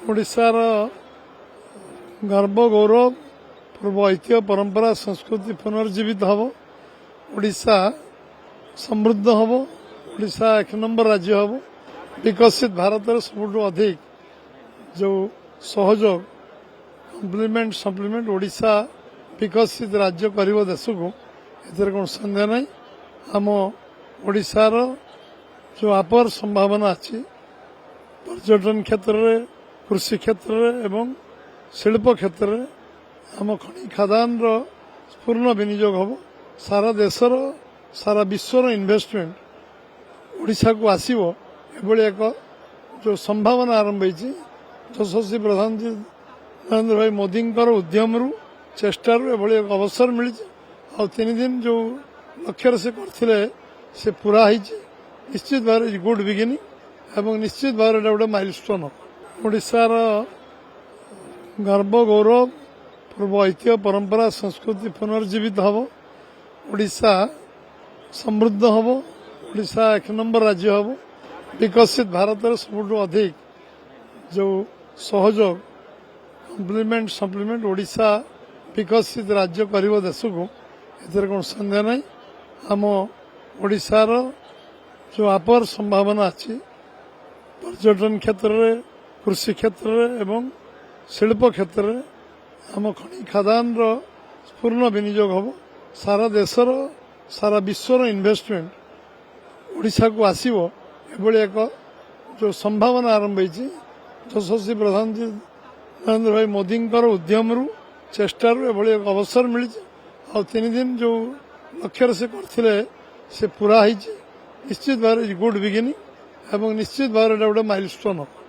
ओडिशार गर्व गौरव पूर्व ऐतिह्य परंपरा संस्कृति पुनर्जीवित हम। ओडिशा समृद्ध हम। ओडिशा एक नंबर राज्य हम। विकसित भारत सबुठ अधिक जो सहयोग कम्प्लीमेंट सप्लीमेंट ओडिशा विकसित राज्य कर देश को एथर कौन सन्देह नहीं। आम ओडिशार जो आपर संभावना अच्छी पर्यटन क्षेत्र में कृषि क्षेत्र में एवं शिल्प क्षेत्र में आम खनि खादान पूर्ण विनियोग हम। सारा देशर सारा विश्वर इन्वेस्टमेंट ओडिशा को आसो एभली एक जो संभावना आरंभ होती यशस्वी प्रधानमंत्री नरेंद्र भाई मोदी उद्यम चेष्टार एभली एक अवसर मिली। आ 3 दिन जो लक्ष्य से करते से पूरा हो निश्चित भाव गुड बिगिनिंग एवं निश्चित भाव गोटे माइलस्टोन हम। ओडिशार गर्व गौरव पूर्व ऐतिह्य परंपरा संस्कृति पुनर्जीवित हम। ओडिशा समृद्ध हम। ओडिशा एक नंबर राज्य हम। विकसित भारत सबुठ अधिक जो सहयोग कम्प्लीमेंट सप्लीमेंट ओडिशा विकसित राज्य कर देश को एथर कौन सन्देह नहीं। आम ओडिशार जो आपर संभावना अच्छी पर्यटन क्षेत्र में कृषि क्षेत्र में एवं शिल्प क्षेत्र में आम खनि खादान पूर्ण विनियोग हम। सारा देशर सारा विश्वर इन्वेस्टमेंट ओडिशा को आसो एभली एक जो संभावना आरंभ होती यशस्वी प्रधानमंत्री नरेंद्र भाई मोदी उद्यम चेष्टार एभली एक अवसर मिली। आ 3 दिन जो लक्ष्य से करते से पूरा हो निश्चित भाव गुड बिगिनिंग एवं निश्चित भाव गोटे माइलस्टोन हम।